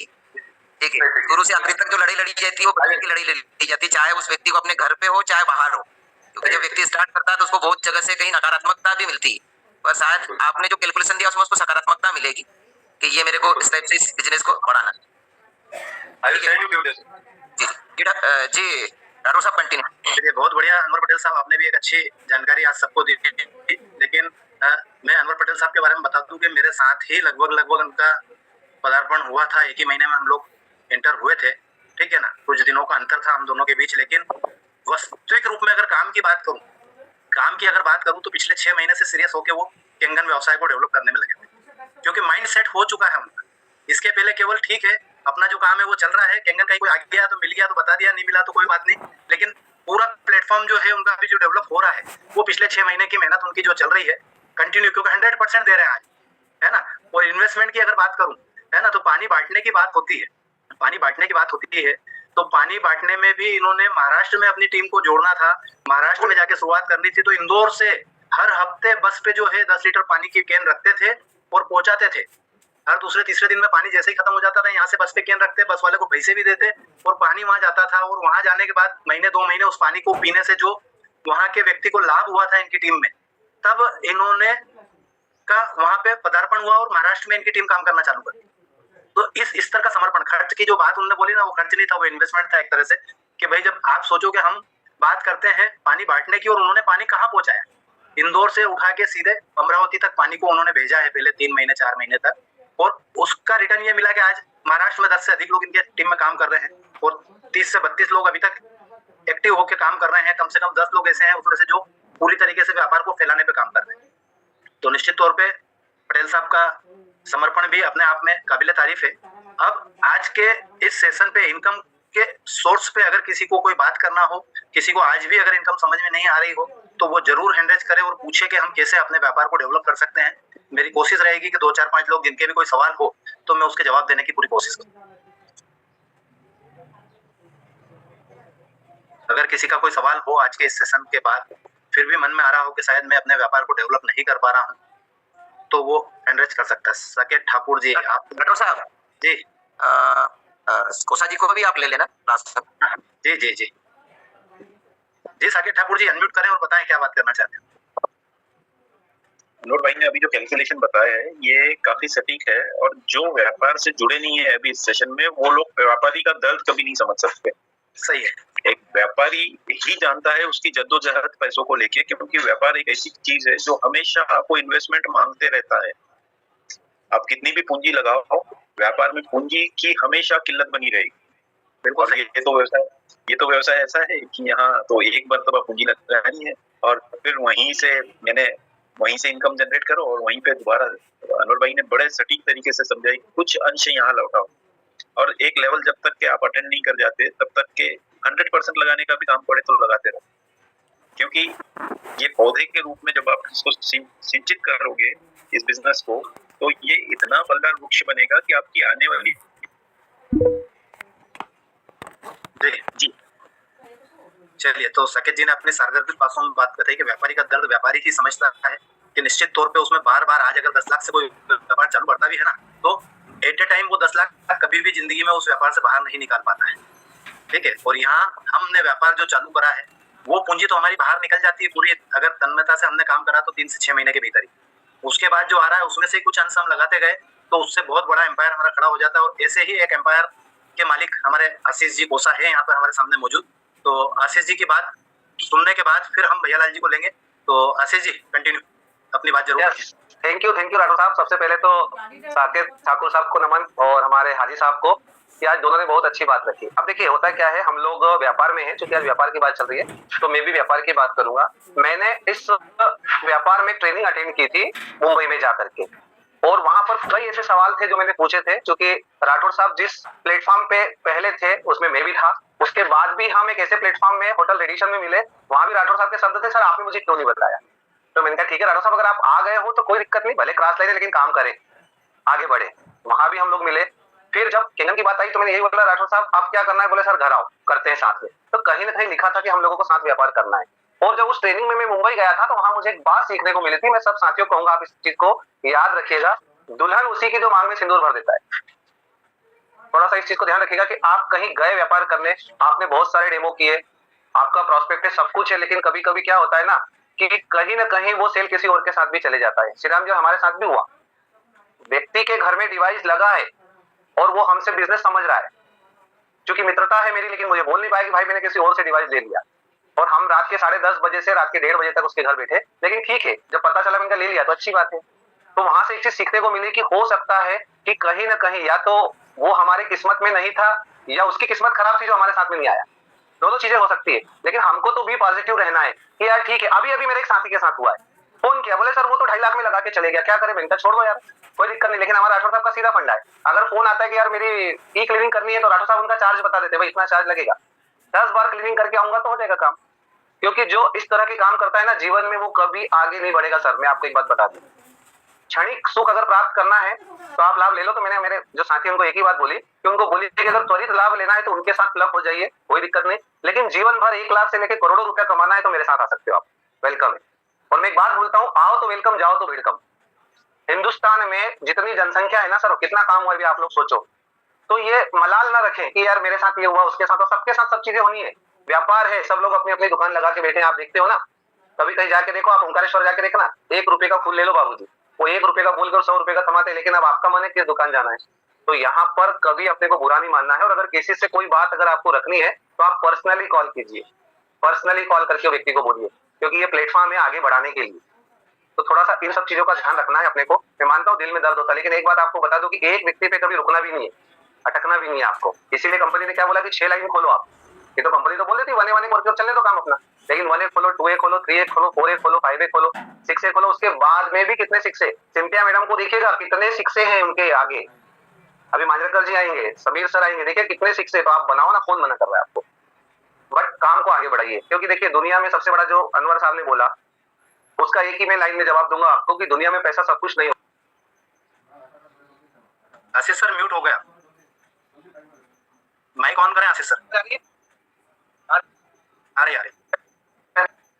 ठीक है, शुरू से आखिर तक जो लड़ाई लड़ी जाती है वो पैसे की लड़ाई लड़ी जाती है, चाहे उस व्यक्ति को अपने घर पे हो चाहे बाहर हो। क्योंकि जब व्यक्ति स्टार्ट करता है तो उसको बहुत जगह से कहीं नकारात्मकता भी मिलती है, पर शायद आपने जो कैलकुलेशन दिया उसमें उसको सकारात्मकता मिलेगी कि ये मेरे को इस टाइप से इस बिजनेस को बढ़ाना जी। राठौर साहब कंटिन्यू। चलिए, बहुत बढ़िया अनवर पटेल साहब, आपने भी एक अच्छी जानकारी आज सबको दी। लेकिन मैं अनवर पटेल साहब के बारे में बता दूं कि मेरे साथ ही लगभग उनका पदार्पण हुआ था, एक ही महीने में हम लोग एंटर हुए थे। ठीक है ना, कुछ दिनों का अंतर था हम दोनों के बीच, लेकिन वास्तविक रूप में अगर काम की अगर बात करूं तो पिछले 6 महीने से सीरियस होकर वो केंगन व्यवसाय को डेवलप करने में लगे थे, क्योंकि माइंड सेट हो चुका है उनका। इसके पहले केवल ठीक है अपना जो काम है वो चल रहा है, केंगन कहीं कोई आ गया तो मिल गया तो बता दिया, नहीं मिला तो कोई बात नहीं, लेकिन पूरा प्लेटफॉर्म जो है उनका अभी जो डेवलप हो रहा है वो पिछले 6 महीने की मेहनत उनकी जो चल रही है कंटिन्यू, क्योंकि 100% दे रहे हैं आज, है ना। और इन्वेस्टमेंट की अगर बात करूं, है ना, तो पानी बांटने की बात होती है तो पानी बांटने में भी इन्होंने महाराष्ट्र में अपनी टीम को जोड़ना था, महाराष्ट्र में जाके शुरुआत करनी थी, तो इंदौर से हर हफ्ते बस पे जो है 10 लीटर पानी की कैन रखते थे और पहुंचाते थे। हर दूसरे तीसरे दिन में पानी जैसे ही खत्म हो जाता था यहाँ से बस पे कैन रखते, बस वाले को पैसे भी देते और पानी वहां जाता था। और वहां जाने के बाद महीने 2 महीने उस पानी को पीने से जो वहां के व्यक्ति को लाभ हुआ था इनकी टीम में, तब इन्होंने का वहां पे पदार्पण हुआ और महाराष्ट्र में इनकी टीम काम करना चालू कर दी। तो इस स्तर का समर्पण, खर्च की जो बात उन्होंने बोली ना, वो खर्च नहीं था, वो इन्वेस्टमेंट था एक तरह से। कि भाई जब आप सोचो कि हम बात करते हैं पानी बांटने की, और उन्होंने पानी कहाँ पहुंचाया, इंदौर से उठा के सीधे अमरावती तक पानी को उन्होंने भेजा है पहले 3 महीने 4 महीने तक, और उसका रिटर्न ये मिला कि आज महाराष्ट्र में 10 से अधिक लोग इनके टीम में काम कर रहे हैं, और 30 से 32 लोग अभी तक एक्टिव होकर काम कर रहे हैं। कम से कम 10 लोग ऐसे हैं उसमें से जो पूरी तरीके से व्यापार को फैलाने पे काम कर रहे हैं। तो निश्चित तौर पे पटेल साहब का समर्पण भी अपने आप में काबिले तारीफ है। अब आज के इस सेशन पे इनकम के सोर्स पे अगर किसी को कोई बात करना हो, किसी को आज भी अगर इनकम समझ में नहीं आ रही हो, तो वो जरूर हैंड रेज करे और पूछे कि हम कैसे अपने व्यापार को डेवलप कर सकते हैं। मेरी कोशिश रहेगी कि 2-4-5 लोग जिनके भी कोई सवाल हो तो मैं उसके जवाब देने की पूरी कोशिश करूँ। अगर किसी का कोई सवाल हो आज के इस सेशन के बाद, फिर भी मन में आ रहा हो कि शायद मैं अपने व्यापार को डेवलप नहीं कर पा रहा हूँ, तो वो हैंड रेज कर सकता है। साकेत ठाकुर जी, आप राठौर साहब जी, कोसा जी को भी आप ले लेना लास्ट तक। जी जी जी जी, साकेत ठाकुर जी अनम्यूट करें और बताएं क्या बात करना चाहते हैं। मनोहर भाई ने अभी जो कैलकुलेशन बताया है ये काफी सटीक है, और जो व्यापार से जुड़े नहीं है अभी इस सेशन में, वो लोग व्यापारी का दर्द कभी नहीं समझ सकते। सही है। एक व्यापारी ही जानता है उसकी जद्दोजहद पैसों को लेके, क्योंकि व्यापार एक ऐसी चीज है जो हमेशा आपको इन्वेस्टमेंट मांगते रहता है। आप कितनी भी पूंजी लगाओ, व्यापार में पूंजी की हमेशा किल्लत बनी रहेगी। बिल्कुल। ये तो व्यवसाय ऐसा है कि यहाँ तो एक मरतबा पूंजी लगानी है और फिर वहीं से इनकम जनरेट करो, और वहीं पे दोबारा अनवर भाई ने बड़े सटीक तरीके से समझाई, कुछ अंश यहाँ लौटाओ, और एक लेवल जब तक के आप अटेंड नहीं कर जाते तब तक के 100% लगाने का भी काम पड़े तो लगाते रहो, क्योंकि ये पौधे के रूप में जब आप इसको सिंचित करोगे इस बिजनेस को, तो ये इतना बलदार वृक्ष बनेगा कि आपकी आने वाली जी। चलिए, तो साकेत जी ने अपने सार्वजनिक पासों में बात बताई कि व्यापारी का दर्द व्यापारी ही समझता है, कि निश्चित तौर पे उसमें बार-बार आज अगर 10 लाख से कोई व्यापार चालू करता भी है ना, तो एट ए टाइम वो 10 लाख कभी भी जिंदगी में उस व्यापार से बाहर नहीं निकाल पाता है। ठीक है, और यहाँ हमने व्यापार जो चालू करा है, वो पूंजी तो हमारी बाहर निकल जाती है पूरी, अगर तन्मयता से हमने काम करा तो 3 से 6 महीने के भीतर ही। उसके बाद जो आ रहा है उसमें से कुछ अंश हम लगाते गए, तो उससे बहुत बड़ा एम्पायर हमारा खड़ा हो जाता है। और ऐसे ही एक एम्पायर के मालिक हमारे आशीष जी कोसा है यहाँ पर हमारे सामने मौजूद। तो आशीष जी की बात सुनने के बाद फिर हम भैयालाल जी को लेंगे। तो आशीष जी कंटिन्यू अपनी बात जरूर। थैंक यू राठौर साहब। सबसे पहले तो साकेत ठाकुर साहब को नमन, और हमारे हाजी साहब को, कि आज दोनों ने बहुत अच्छी बात रखी। अब देखिए होता क्या है, हम लोग व्यापार में हैं, क्योंकि आज व्यापार की बात चल रही है तो मैं भी व्यापार की बात करूंगा। मैंने इस व्यापार में ट्रेनिंग अटेंड की थी मुंबई में जाकर के, और वहां पर कई ऐसे सवाल थे जो मैंने पूछे थे, क्योंकि राठौर साहब जिस प्लेटफॉर्म पे पहले थे उसमें मैं भी था। उसके बाद भी हम एक ऐसे प्लेटफॉर्म में होटल रेडिशन में मिले, वहां भी राठौर साहब के शब्द थे, सर आपने मुझे क्यों नहीं बताया। तो मैंने कहा ठीक है राठौर साहब, अगर आप आ गए हो तो कोई दिक्कत नहीं, भले क्रॉस लाइन है लेकिन काम करें, आगे बढ़े। वहां भी हम लोग मिले। फिर जब केंगन की बात आई तो मैंने यही बोला, राठौर साहब आप क्या करना है, बोले सर घर आओ करते हैं साथ में। तो कहीं ना कहीं लिखा था कि हम लोगों को साथ व्यापार करना है। और जब उस ट्रेनिंग में मैं मुंबई गया था तो वहां मुझे एक बात सीखने को मिली थी। मैं सब साथियों को कहूंगा, आप इस चीज को याद रखिएगा, दुल्हन उसी की जो मांग में सिंदूर भर देता है। थोड़ा सा इस चीज को ध्यान रखिएगा कि आप कहीं गए व्यापार करने, आपने बहुत सारे डेमो किए, आपका प्रोस्पेक्ट सब कुछ है, लेकिन कभी कभी क्या होता है ना कि कहीं ना कहीं वो सेल किसी और के साथ भी चले जाता है। श्री राम जी हमारे साथ भी हुआ, व्यक्ति के घर में डिवाइस लगा है और वो हमसे बिजनेस समझ रहा है, क्योंकि मित्रता है मेरी, लेकिन मुझे बोल नहीं पाया कि भाई मैंने किसी और से डिवाइस ले लिया। और हम रात के 10:30 बजे से रात के 1:30 बजे तक उसके घर बैठे, लेकिन ठीक है, जब पता चला मैंने ले लिया तो अच्छी बात है। तो वहां से एक चीज सीखने को मिली कि हो सकता है कि कहीं ना कहीं या तो वो हमारी किस्मत में नहीं था, या उसकी किस्मत खराब थी जो हमारे साथ में नहीं आया। दोनों चीजें हो सकती है, लेकिन हमको तो भी पॉजिटिव रहना है कि यार ठीक है। अभी मेरे एक साथी के साथ हुआ है, फोन किया, बोले सर वो तो 2.5 लाख में लगा के चले गया, क्या करें। मैंने कहा छोड़ दो यार, कोई दिक्कत नहीं। लेकिन हमारा राठौर साहब का सीधा फंडा है, अगर फोन आता है कि यार मेरी ई क्लीनिंग करनी है तो राठौर साहब उनका चार्ज बता देते, भाई इतना चार्ज लगेगा, 10 बार क्लीनिंग करके आऊंगा तो हो जाएगा काम। क्योंकि जो इस तरह के काम करता है ना, जीवन में वो कभी आगे नहीं बढ़ेगा। सर मैं आपको एक बात बता दूं, क्षणिक सुख अगर प्राप्त करना है तो आप लाभ ले लो। तो मैंने मेरे जो साथी उनको एक ही बात बोली कि उनको बोली कि अगर त्वरित लाभ लेना है तो उनके साथ क्लब हो जाइए, कोई दिक्कत नहीं, लेकिन जीवन भर 1 लाख से लेकर करोड़ों रुपया कमाना है तो मेरे साथ आ सकते हो आप, वेलकम है। और मैं एक बात बोलता हूँ, आओ तो वेलकम, जाओ तो वेलकम। हिंदुस्तान में जितनी जनसंख्या है ना सर, कितना काम हुआ है आप लोग सोचो। तो ये मलाल ना रखें कि यार मेरे साथ ये हुआ, उसके साथ, सबके साथ सब चीजें होनी है। व्यापार है, सब लोग अपनी अपनी दुकान लगा के बैठे हैं, आप देखते हो ना। कभी कहीं जाके देखो, आप ओंकारेश्वर जाके देखना, 1 रुपए का फूल ले लो बाबूजी, वो 1 रुपए का बोलकर 100 रुपए का कमाते हैं, लेकिन अब आपका मन है किस दुकान जाना है। तो यहाँ पर कभी अपने को बुरा नहीं मानना है, और अगर किसी से कोई बात अगर आपको रखनी है तो आप पर्सनली कॉल कीजिए, पर्सनली कॉल करके व्यक्ति को बोलिए, क्योंकि ये प्लेटफॉर्म है आगे बढ़ाने के लिए। तो थोड़ा सा इन सब चीजों का ध्यान रखना है अपने को। मैं मानता हूँ दिल में दर्द होता है, लेकिन एक बात आपको बता दूं कि एक व्यक्ति पे कभी रुकना भी नहीं है, अटकना भी नहीं है आपको। इसीलिए कंपनी ने क्या बोला कि 6 लाइन खोलो आप। ये तो कंपनी तो बोल देती 1A 1A करके चलने दो काम अपना, लेकिन 1A खोलो, 2A खोलो, 3A खोलो, 4A खोलो, 5A खोलो, 6A खोलो। उसके बाद में भी कितने 6A, सिंथिया मैडम को देखिएगा कितने 6A हैं उनके आगे। अभी मांजरेकर जी आएंगे, समीर सर आएंगे, देखिए कितने 6A। तो आप बनाओ ना, कौन मना कर रहा है आपको, बट काम को आगे बढ़ाइए। क्योंकि देखिए दुनिया में सबसे बड़ा जो अनवर साहब ने बोला, उसका एक ही मैं लाइन में जवाब दूंगा आपको कि दुनिया में पैसा सब कुछ नहीं। आशीष सर म्यूट हो गया, माइक ऑन करें आशीष सर। अरे यार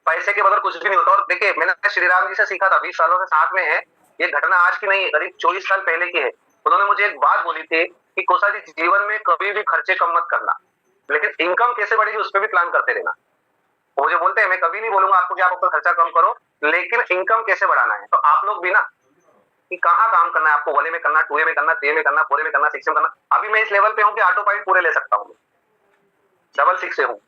पैसे के बगैर कुछ भी नहीं होता। और देखिए मैंने श्री राम जी से सीखा था, 20 सालों से साथ में है। ये घटना आज की नहीं है, करीब 24 साल पहले की है। उन्होंने मुझे एक बात बोली थी कि कोसा जी जीवन में कभी भी खर्चे कम मत करना, लेकिन इनकम कैसे बढ़ेगी उस पर भी प्लान करते रहना। वो मुझे बोलते हैं मैं कभी नहीं बोलूंगा आपको कि आप अपना खर्चा कम करो, लेकिन इनकम कैसे बढ़ाना है। तो आप लोग भी ना कि कहाँ काम करना है आपको, 1A में करना, 2A में करना, 3A में करना, 4A में करना, 6A में करना। अभी मैं इस लेवल पे हूँ कि ऑटो पॉइंट पूरे ले सकता हूँ, डबल 6 हूँ।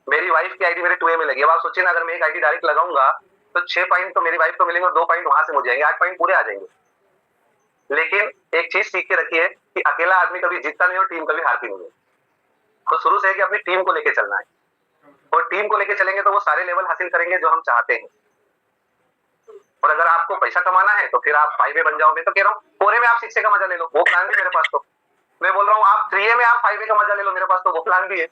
मेरी वाइफ की आईडी मेरे 2A में लगी। अब आप सोचिए ना, अगर मैं एक आईडी डायरेक्ट लगाऊंगा तो 6 पॉइंट तो मेरी वाइफ को मिलेंगे और 2 पॉइंट वहां से मुझे जाएंगे, 8 पॉइंट पूरे आ जाएंगे। लेकिन एक चीज सीख के रखिए कि अकेला आदमी कभी जीतता नहीं और टीम कभी हारती नहीं है। तो शुरू से है कि अपनी टीम को लेके चलना है, और टीम को लेके चलेंगे तो वो सारे लेवल हासिल करेंगे जो हम चाहते हैं। और अगर आपको पैसा कमाना है तो फिर आप 5A बन जाओ। मैं तो कह रहा हूँ 4A में आप 6A का मजा ले लो, वो प्लान भी मेरे पास। तो मैं बोल रहा हूँ आप 3A में आप 5A का मजा ले लो, मेरे पास तो वो प्लान भी है।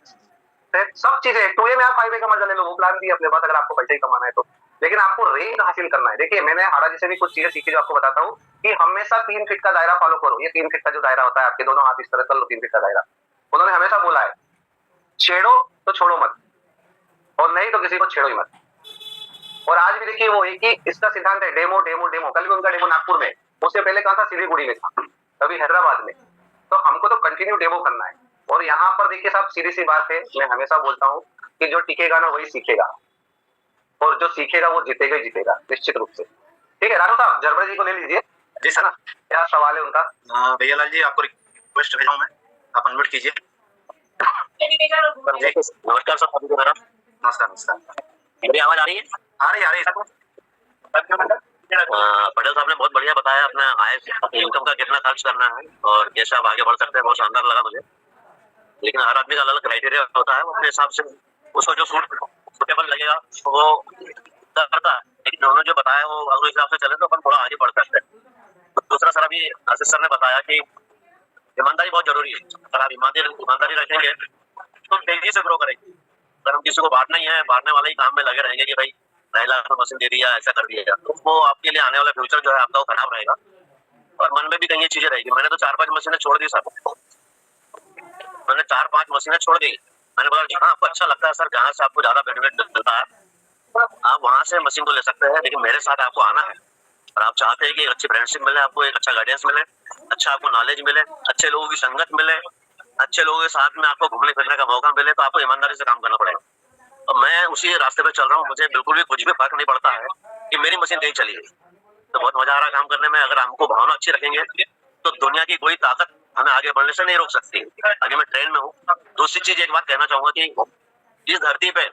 सब चीजें 2A में आप 5A का मजा ले लो, वो प्लान भी है अपने पास, अगर आपको पैसा ही कमाना है तो। लेकिन आपको रेंज हासिल करना है। देखिए मैंने हाड़ा जी से भी कुछ चीजें सीखी जो आपको बताता हूँ कि हमेशा 3 फीट का दायरा फॉलो करो। ये 3 फीट का जो दायरा होता है, आपके दोनों हाथ इस तरह कर लो, 3 फीट का दायरा। उन्होंने हमेशा बोला है छेड़ो तो छोड़ो मत, और नहीं तो किसी को छेड़ो ही मत। और आज भी देखिए वो एक ही इसका सिद्धांत है, डेमो डेमो डेमो। कल भी उनका डेमो नागपुर में, उससे पहले कहा था सिलीगुड़ी में था, अभी हैदराबाद में। तो हमको तो कंटिन्यू डेमो करना है। और यहाँ पर देखिए साहब सीधी सी बात है, मैं हमेशा बोलता हूँ कि जो टिकेगा ना वही सीखेगा, और जो सीखेगा वो जीतेगा ही जीतेगा निश्चित रूप से। ठीक है रानू साहब, जरबर जी को ले लीजिए। जी सर, क्या सवाल है उनका? भैया लाल जी आपको रिक्वेस्ट भेजा हूं मैं, आप अनम्यूट कीजिए। नमस्कार सर, नमस्कार नमस्कार। मेरी आवाज आ रही है? आ रही है पटेल साहब ने बहुत बढ़िया बताया अपना आय इनकम का कितना खर्च करना है और कैसे आप आगे बढ़ सकते हैं, बहुत शानदार लगा मुझे। लेकिन हर आदमी का अलग क्राइटेरिया होता है, वो अपने हिसाब से उसको जो सूटेबल लगेगा वो करता है। लेकिन उन्होंने जो बताया वो अगर हिसाब से चले तो अपन थोड़ा आगे बढ़ सकते हैं। दूसरा सर, अभी आशीष सर ने बताया कि ईमानदारी बहुत जरूरी है। अगर आप ईमानदारी रखेंगे तो तेजी से ग्रो करेंगे। अगर हम किसी को बांटना ही है, बांटने वाले ही काम में लगे रहेंगे कि भाई 2 लाख में मशीन दे दिया, ऐसा कर दिया, तो वो आपके लिए आने वाला फ्यूचर जो है आपका वो खराब रहेगा और मन में भी कहीं ये चीजें रहेगी। मैंने तो 4-5 मशीनें छोड़ दी सर, मैंने 4-5 मशीनें छोड़ दी। मैंने बोला जहाँ आपको अच्छा लगता है सर, जहाँ से आपको ज्यादा बेनिफिट मिलता है आप वहां से मशीन को ले सकते हैं, लेकिन मेरे साथ आपको आना है। और आप चाहते हैं कि अच्छी फ्रेंडशिप मिले, आपको एक अच्छा गाइडेंस मिले, अच्छा आपको नॉलेज मिले, अच्छे लोगों की संगत मिले, अच्छे लोगों के साथ में आपको घूमने फिरने का मौका मिले, तो आपको ईमानदारी से काम करना पड़ेगा। और मैं उसी रास्ते पे चल रहा हूँ, मुझे बिल्कुल भी कुछ भी फर्क नहीं पड़ता है कि मेरी मशीन कहीं चली गई, तो बहुत मजा आ रहा है काम करने में। अगर हमको भावना अच्छी रखेंगे तो दुनिया की कोई ताकत हमें आगे बढ़ने से नहीं रोक सकती। आगे मैं ट्रेन में हूँ। दूसरी चीज एक बात कहना चाहूंगा कि इस धरती पे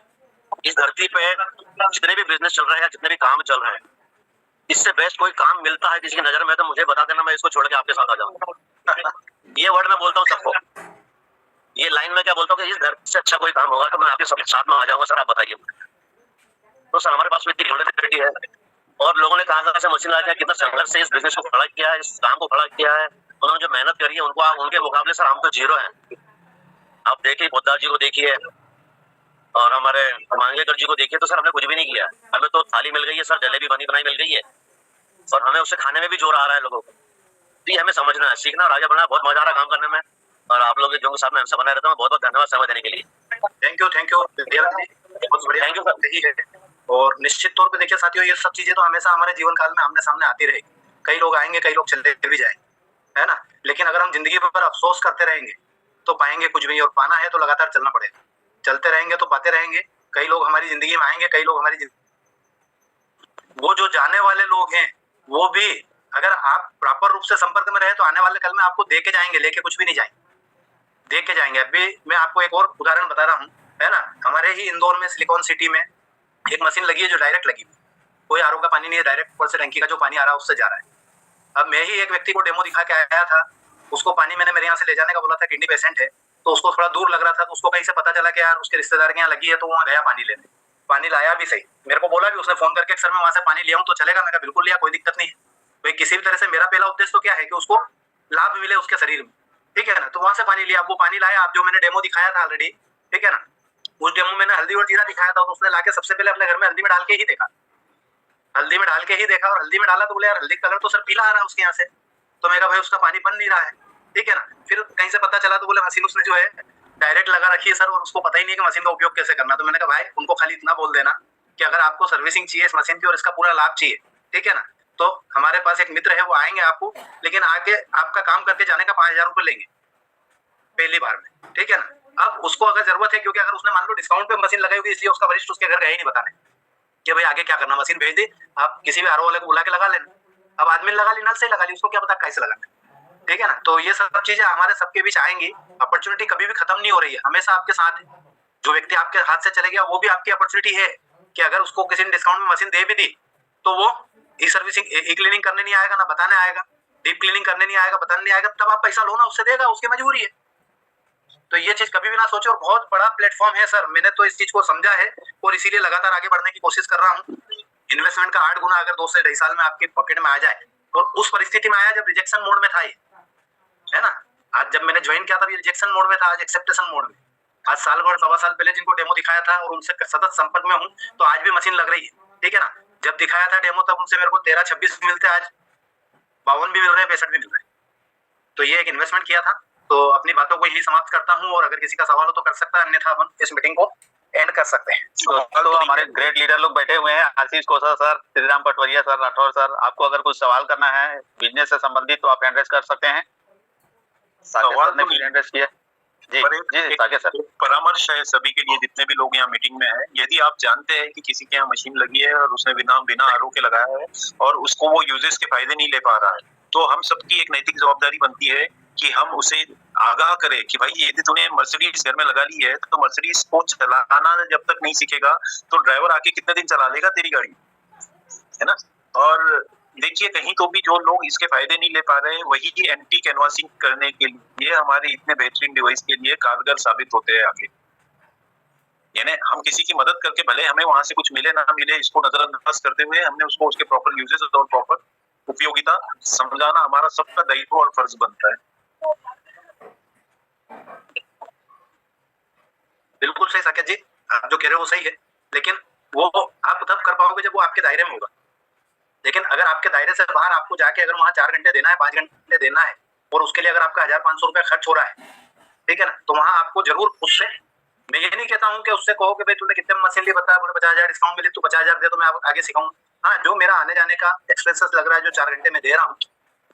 जितने भी बिजनेस चल रहे हैं, जितने भी काम चल रहे हैं, इससे बेस्ट कोई काम मिलता है किसी की नजर में तो मुझे बता देना, मैं इसको छोड़ के आपके साथ आ जाऊंगा। ये वर्ड मैं बोलता हूँ सबको, ये लाइन में क्या बोलता हूँ कि इस धरती से अच्छा कोई काम होगा तो मैं आपके साथ में आ जाऊंगा। सर आप बताइए। तो सर हमारे पास इतनी क्वालिटी है और लोगों ने कहाँ से मशीन लगा कितना संघर्ष से इस बिजनेस को खड़ा किया है, इस काम को खड़ा किया है, उन्होंने जो मेहनत करी है उनके मुकाबले सर हम तो जीरो है। आप देखिए पोद्दार जी को देखिए और हमारे मांगेकर जी को देखिए, तो सर हमने कुछ भी नहीं किया। हमें तो थाली मिल गई है सर, जलेबी बनी बनाई मिल गई है और हमें उसे खाने में भी जोर आ रहा है लोगों को। तो ये हमें समझना है, सीखना और आगे बढ़ना है। बहुत मजा आ रहा है काम करने में और आप लोग जो साथ में हमसे बना रहता हूँ। बहुत बहुत धन्यवाद समय देने के लिए। थैंक यू बहुत बढ़िया, थैंक यू सर। यही है और निश्चित तौर पे देखिए साथियों, ये सब चीजें तो हमेशा हमारे जीवन काल में आमने सामने आती रहेगी। कई लोग आएंगे, कई लोग चलते भी जाएंगे, है ना। लेकिन अगर हम जिंदगी पर अफसोस करते रहेंगे तो पाएंगे कुछ भी। और पाना है तो लगातार चलना पड़ेगा, चलते रहेंगे तो पाते रहेंगे। कई लोग हमारी जिंदगी में आएंगे, कई लोग हमारी वो जो जाने वाले लोग हैं वो भी अगर आप प्रॉपर रूप से संपर्क में रहे तो आने वाले कल में आपको दे के जाएंगे, लेके कुछ भी नहीं जाएंगे, दे के जाएंगे। अभी मैं आपको एक और उदाहरण बता रहा हूँ, है ना, हमारे ही इंदौर में सिलिकॉन सिटी में एक मशीन लगी है जो डायरेक्ट लगी, कोई आरओ का पानी नहीं है, डायरेक्ट ऊपर से टंकी का जो पानी आ रहा है उससे जा रहा है। अब मैं ही एक व्यक्ति को डेमो दिखा के आया था, उसको पानी मैंने मेरे यहाँ से ले जाने का बोला था, किडनी पेशेंट है तो उसको थोड़ा दूर लग रहा था, तो उसको कहीं से पता चला कि यार उसके रिश्तेदार के यहाँ लगी है, तो वहाँ गया पानी लेने, पानी लाया भी सही, मेरे को बोला भी उसने फोन करके सर मैं वहाँ से पानी लिया हूँ तो चलेगा, मैं कहा बिल्कुल लिया, कोई दिक्कत नहीं है भाई। किसी भी तरह से मेरा पहला उद्देश्य तो क्या है कि उसको लाभ मिले उसके शरीर में, ठीक है ना। तो वहां से पानी लिया, वो पानी लाया, आप जो मैंने डेमो दिखाया था ऑलरेडी, ठीक है ना, उस डेमो में हल्दी और जीरा दिखाया था, तो उसने लाके सबसे पहले अपने घर में हल्दी में डाल के ही देखा, हल्दी में डाल के ही देखा, और हल्दी में डाला तो बोले यार हल्दी कलर तो सर पीला आ रहा है उसके यहाँ से, तो मैं कहा भाई उसका पानी बन नहीं रहा है, ठीक है ना। फिर कहीं से पता चला तो बोले मशीन उसने जो है डायरेक्ट लगा रखी है सर, और उसको पता ही नहीं है कि मशीन का उपयोग कैसे करना। तो मैंने कहा भाई उनको खाली इतना बोल देना कि अगर आपको सर्विसिंग चाहिए इस मशीन की और इसका पूरा लाभ चाहिए, ठीक है ना, तो हमारे पास एक मित्र है वो आएंगे आपको, लेकिन आके आपका काम करके जाने का 5,000 रुपये लेंगे पहली बार में, ठीक है ना। अब उसको अगर जरूरत है, क्योंकि अगर उसने मान लो डिस्काउंट पे मशीन लगाई होगी, इसलिए उसका वरिष्ठ उसके घर गए ही नहीं बताने कि भाई आगे क्या करना, मशीन भेज दी, आप किसी भी आरओ वाले को बुला के लगा लेना। अब आदमी ने लगा ली, नल से लगा ली, उसको क्या पता कैसे लगाना, ठीक है ना। तो ये सब चीजें हमारे सबके बीच आएंगी, अपॉर्चुनिटी कभी भी खत्म नहीं हो रही है, हमेशा आपके साथ है। जो व्यक्ति आपके हाथ से चले गया वो भी आपकी अपॉर्चुनिटी है कि अगर उसको किसी ने डिस्काउंट में मशीन दे भी दी तो वो ई सर्विसिंग, ई क्लीनिंग करने नहीं आएगा, ना बताने आएगा, डीप क्लीनिंग करने नहीं आएगा, बताने नहीं आएगा, तब आप पैसा लो ना, उससे देगा, उसकी मजबूरी है। तो ये चीज कभी भी ना सोचे, और बहुत बड़ा प्लेटफॉर्म है सर, मैंने तो इस चीज को समझा है और इसीलिए लगातार आगे बढ़ने की कोशिश कर रहा हूँ। इन्वेस्टमेंट का 8 गुना अगर 2 से 2.5 साल में आपके पॉकेट में आ जाए, और उस परिस्थिति में आया जब रिजेक्शन मोड में था ये, है ना। आज जब मैंने ज्वाइन किया था रिजेक्शन मोड में था, आज एक्सेप्टेशन मोड में। आज साल भर 1.25 साल पहले जिनको डेमो दिखाया था और उनसे सतत संपर्क में हूँ, तो आज भी मशीन लग रही है, ठीक है ना। जब दिखाया था डेमो तब उनसे मेरे को 13-26 मिलते, आज 52 भी मिल रहे हैं, 65 भी मिल रहे हैं। तो ये एक इन्वेस्टमेंट किया था। तो अपनी बातों को यही समाप्त करता हूँ, और अगर किसी का सवाल हो तो कर सकता है, अन्यथा हम इस मीटिंग को एंड कर सकते हैं। तो हमारे ग्रेट लीडर लोग बैठे हुए हैं, Ashish Kosa sir, Shriram Patwaria sir, Rathore sir, आपको अगर कुछ सवाल करना है बिजनेस से संबंधित तो आप एड्रेस कर सकते हैं। सवाल ने भी एड्रेस किया जी जी साकेत सर। परामर्श है सभी के लिए जितने भी लोग यहाँ मीटिंग में हैं, यदि आप जानते हैं कि किसी के यहाँ मशीन लगी है और उसने बिना आरओ के लगाया है और उसको वो यूजर्स के फायदे नहीं ले पा रहा है, तो हम सबकी एक नैतिक जवाबदारी बनती है कि हम उसे आगाह करें कि भाई यदि तूने मर्सिडीज घर में लगा ली है तो मर्सिडीज को चलाना जब तक नहीं सीखेगा तो ड्राइवर आके कितने दिन चला लेगा तेरी गाड़ी, है ना। और देखिए कहीं तो भी जो लोग इसके फायदे नहीं ले पा रहे हैं वही एंटी कैनवासिंग करने के लिए हमारे इतने बेहतरीन डिवाइस के लिए कारगर साबित होते हैं आगे। यानी हम किसी की मदद करके भले हमें वहां से कुछ मिले ना मिले, इसको नजरअंदाज करते हुए हमने उसको उसके प्रॉपर यूजेस और प्रॉपर उपयोगिता समझाना हमारा सबका दायित्व और फर्ज बनता है। बिल्कुल सही साकेत जी, आप जो कह रहे हो वो सही है, लेकिन वो आप तब कर पाओगे जब वो आपके दायरे में होगा। लेकिन अगर आपके दायरे से बाहर आपको जाके अगर वहां 4 घंटे देना है, 5 घंटे देना है, और उसके लिए अगर आपका 1,500 रुपया खर्च हो रहा है, ठीक है ना, तो वहां आपको जरूर उससे, मैं ये नहीं कहता हूँ कि उससे कहो कि भाई तूने कितने मशीन ली बता, 50,000 डिस्काउंट मिली, तू 50,000 दे तो मैं आगे सिखाऊं। हाँ, जो मेरा आने जाने का एक्सपेंसेस लग रहा है, जो 4 घंटे में दे रहा हूँ,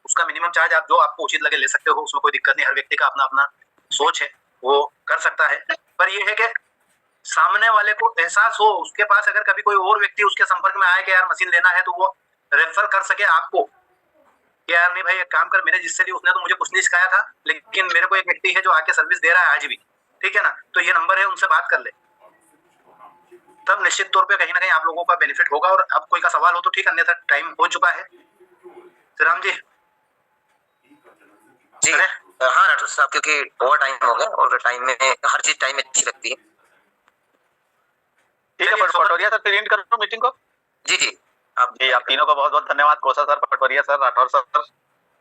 उसका मिनिमम चार्ज आप जो आपको उचित लगे ले सकते हो, उसमें कोई दिक्कत नहीं। हर व्यक्ति का अपना अपना सोच है, वो कर सकता है। पर ये है कि सामने वाले को एहसास हो, उसके पास अगर कभी कोई और व्यक्ति उसके संपर्क में आए कि यार मशीन लेना है, तो वो रेफर कर सके आपको कि यार नहीं भाई एक काम कर, मैंने जिससे ली उसने तो मुझे कुछ नहीं सिखाया था, लेकिन मेरे को एक व्यक्ति है जो आके सर्विस दे रहा है आज भी, ठीक है ना, तो ये नंबर है, उनसे बात कर ले। तब निश्चित तौर पे कहीं ना कहीं आप लोगों का बेनिफिट होगा। और अब कोई का सवाल हो तो ठीक, अन्यथा टाइम हो चुका है। श्रीराम जी जी हाँ डॉक्टर साहब, क्योंकि ओवर टाइम हो गया और टाइम में हर चीज टाइम में अच्छी लगती है। ठीक है पटवरिया सर, फिर एंड कर दो मीटिंग को। जी जी आप तीनों का बहुत बहुत धन्यवाद, Kosa sir, Patwaria sir, Rathore sir,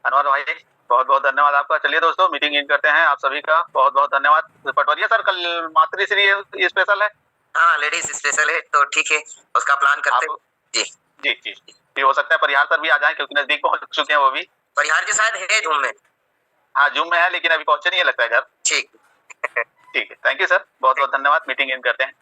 Anwar भाई, बहुत बहुत धन्यवाद आपका। चलिए दोस्तों मीटिंग एंड करते हैं, आप सभी का बहुत बहुत धन्यवाद। पटवरिया सर कल मातृश्री स्पेशल है, हाँ लेडीज स्पेशल है, तो ठीक है उसका प्लान करते हैं। जी जी जी जी, हो सकता है परिहार सर भी आ जाए क्योंकि नजदीक पहुंच चुके हैं वो भी। परिहार के साथ है जूम में, हाँ जूम में है लेकिन अभी पहुंचे नहीं है लगता है घर। ठीक ठीक है, थैंक यू सर, बहुत बहुत धन्यवाद, मीटिंग एंड करते हैं।